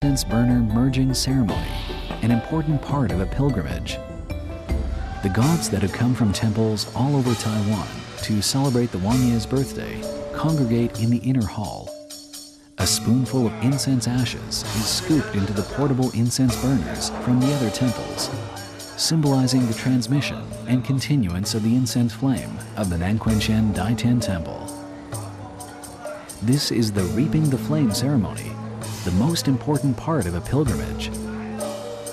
incense burner merging ceremony, an important part of a pilgrimage. The gods that have come from temples all over Taiwan to celebrate the Wangye's birthday congregate in the inner hall. A spoonful of incense ashes is scooped into the portable incense burners from the other temples, symbolizing the transmission and continuance of the incense flame of the Nanquanshan Daitian Temple. This is the reaping the flame ceremony, the most important part of a pilgrimage.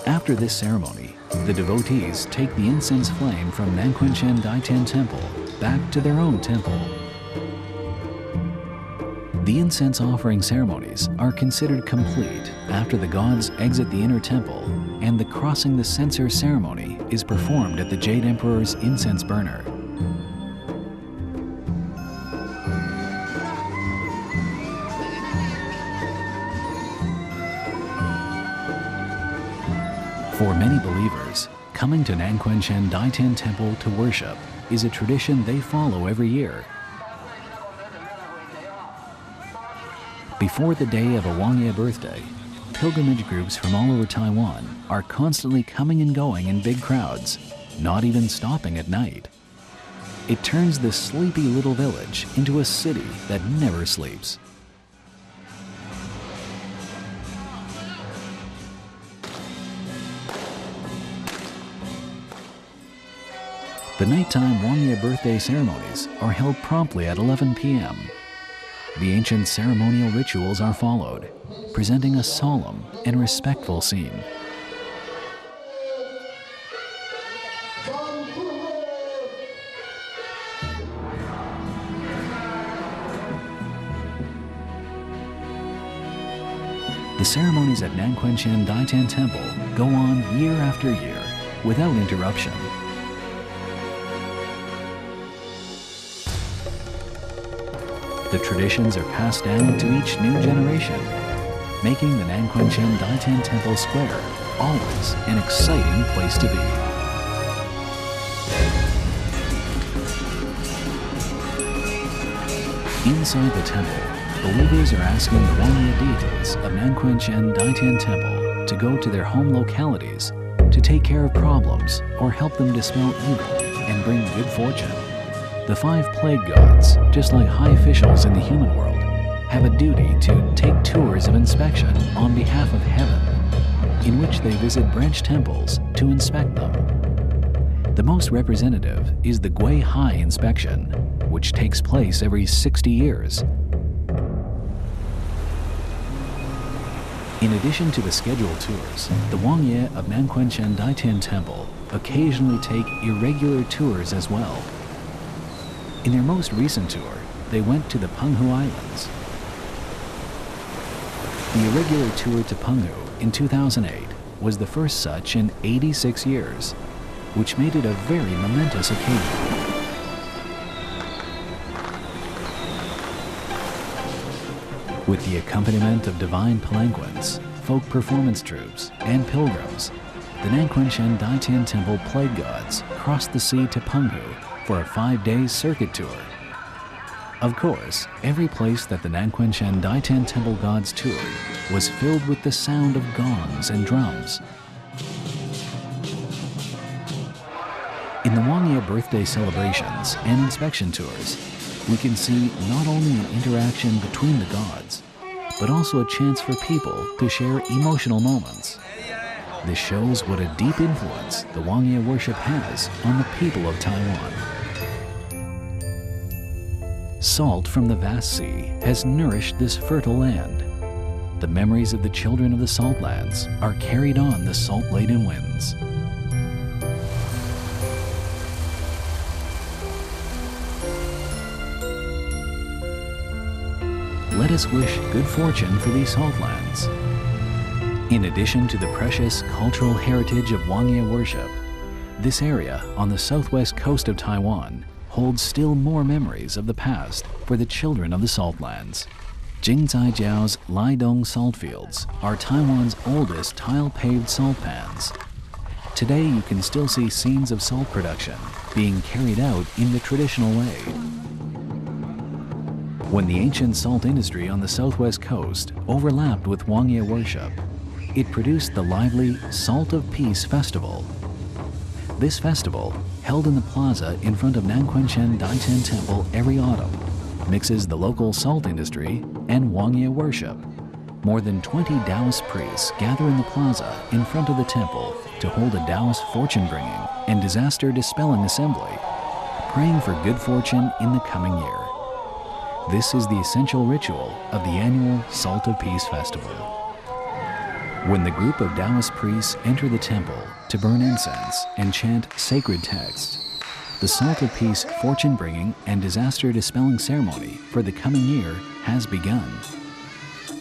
After this ceremony, the devotees take the incense flame from Nanquanshan Daitian Temple back to their own temple. The incense offering ceremonies are considered complete after the gods exit the inner temple and the crossing the censer ceremony is performed at the Jade Emperor's incense burner. For many believers, coming to Nanquanshan Daitian Temple to worship is a tradition they follow every year. Before the day of a Wangye birthday, pilgrimage groups from all over Taiwan are constantly coming and going in big crowds, not even stopping at night. It turns this sleepy little village into a city that never sleeps. The nighttime Wangye birthday ceremonies are held promptly at 11 p.m. The ancient ceremonial rituals are followed, presenting a solemn and respectful scene. The ceremonies at Nanquanshan Daitian Temple go on year after year without interruption. The traditions are passed down to each new generation, making the Nanquanshan Daitian Temple Square always an exciting place to be. Inside the temple, believers are asking the Wangye deities of Nanquanshan Daitian Temple to go to their home localities to take care of problems or help them dispel evil and bring good fortune. The 5 plague gods, just like high officials in the human world, have a duty to take tours of inspection on behalf of heaven, in which they visit branch temples to inspect them. The most representative is the Gui Hai inspection, which takes place every 60 years. In addition to the scheduled tours, the Wangye of Nanquanshan Daitian Temple occasionally take irregular tours as well. In their most recent tour, they went to the Penghu Islands. The irregular tour to Penghu in 2008 was the first such in 86 years, which made it a very momentous occasion. With the accompaniment of divine palanquins, folk performance troupes, and pilgrims, the Nanquanshan Daitian Temple plague gods crossed the sea to Penghu for a 5-day circuit tour. Of course, every place that the Nanquanshan Daitian Temple gods toured was filled with the sound of gongs and drums. In the Wangye birthday celebrations and inspection tours, we can see not only an interaction between the gods, but also a chance for people to share emotional moments. This shows what a deep influence the Wangye worship has on the people of Taiwan. Salt from the vast sea has nourished this fertile land. The memories of the children of the salt lands are carried on the salt-laden winds. Let us wish good fortune for these salt lands. In addition to the precious cultural heritage of Wangye worship, this area on the southwest coast of Taiwan holds still more memories of the past for the children of the salt lands. Jingzaijiao's Laidong salt fields are Taiwan's oldest tile-paved salt pans. Today you can still see scenes of salt production being carried out in the traditional way. When the ancient salt industry on the southwest coast overlapped with Wangye worship, it produced the lively Salt of Peace Festival. This festival, held in the plaza in front of Nanquanshen Daiten Temple every autumn, mixes the local salt industry and Wangye worship. More than 20 Taoist priests gather in the plaza in front of the temple to hold a Taoist fortune-bringing and disaster-dispelling assembly, praying for good fortune in the coming year. This is the essential ritual of the annual Salt of Peace Festival. When the group of Taoist priests enter the temple to burn incense and chant sacred texts, the Salt of Peace fortune-bringing and disaster-dispelling ceremony for the coming year has begun.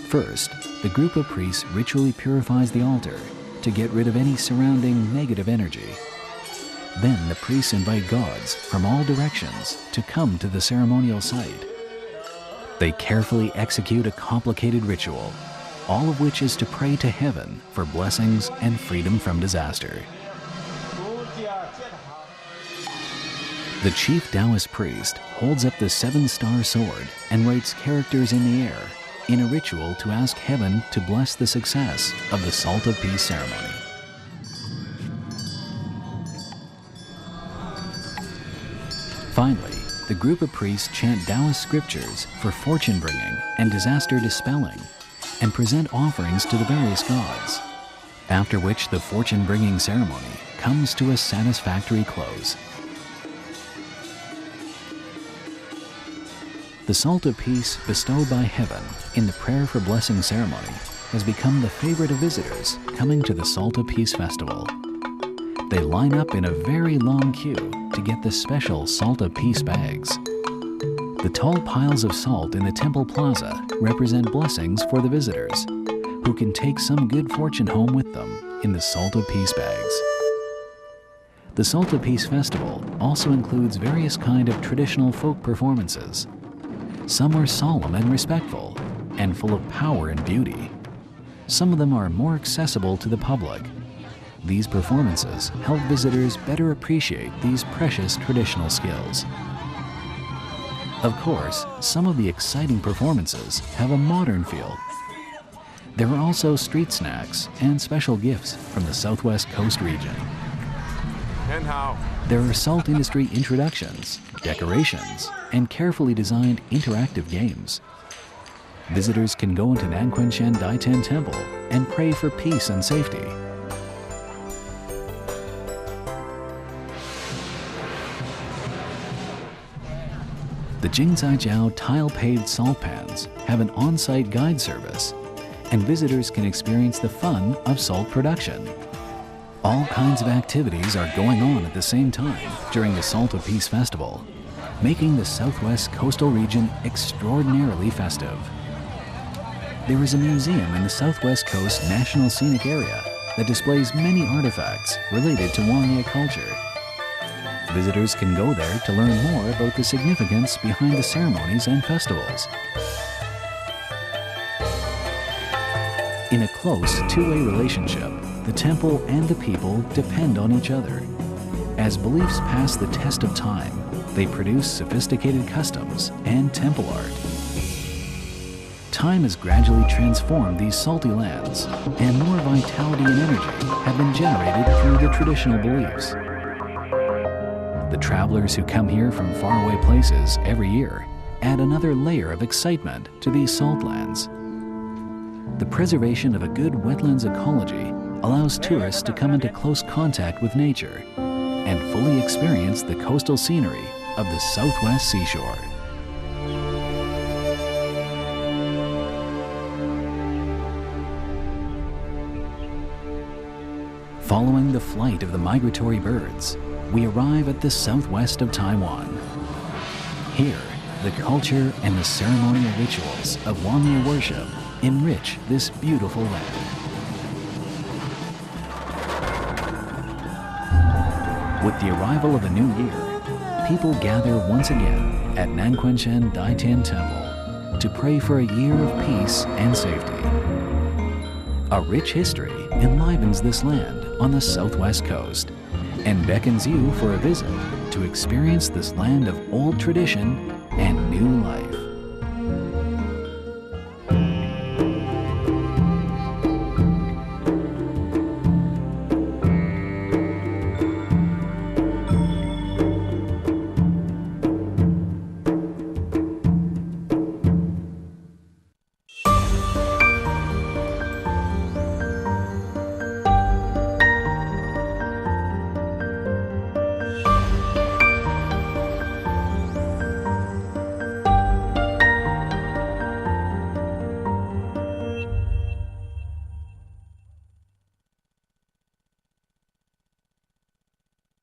First, the group of priests ritually purifies the altar to get rid of any surrounding negative energy. Then the priests invite gods from all directions to come to the ceremonial site. They carefully execute a complicated ritual, all of which is to pray to heaven for blessings and freedom from disaster. The chief Taoist priest holds up the 7-star sword and writes characters in the air in a ritual to ask heaven to bless the success of the Salt of Peace ceremony. Finally, the group of priests chant Taoist scriptures for fortune-bringing and disaster-dispelling and present offerings to the various gods, after which the fortune-bringing ceremony comes to a satisfactory close. The Salt of Peace bestowed by heaven in the prayer for blessing ceremony has become the favorite of visitors coming to the Salt of Peace Festival. They line up in a very long queue to get the special Salt of Peace bags. The tall piles of salt in the temple plaza represent blessings for the visitors, who can take some good fortune home with them in the Salt of Peace bags. The Salt of Peace Festival also includes various kinds of traditional folk performances. Some are solemn and respectful, and full of power and beauty. Some of them are more accessible to the public. These performances help visitors better appreciate these precious traditional skills. Of course, some of the exciting performances have a modern feel. There are also street snacks and special gifts from the Southwest Coast region. There are salt industry introductions, decorations, and carefully designed interactive games. Visitors can go into Nanquanshen Daiten Temple and pray for peace and safety. The Jingzaijiao tile-paved salt pans have an on-site guide service, and visitors can experience the fun of salt production. All kinds of activities are going on at the same time during the Salt of Peace Festival, making the Southwest coastal region extraordinarily festive. There is a museum in the Southwest Coast National Scenic Area that displays many artifacts related to Wangye culture. Visitors can go there to learn more about the significance behind the ceremonies and festivals. In a close two-way relationship, the temple and the people depend on each other. As beliefs pass the test of time, they produce sophisticated customs and temple art. Time has gradually transformed these salty lands, and more vitality and energy have been generated through the traditional beliefs. The travelers who come here from faraway places every year add another layer of excitement to these salt lands. The preservation of a good wetlands ecology allows tourists to come into close contact with nature and fully experience the coastal scenery of the Southwest seashore. Following the flight of the migratory birds, we arrive at the southwest of Taiwan. Here, the culture and the ceremonial rituals of Wangye worship enrich this beautiful land. With the arrival of a new year, people gather once again at Nanquanshen Daiten Temple to pray for a year of peace and safety. A rich history enlivens this land on the southwest coast and beckons you for a visit to experience this land of old tradition and new life.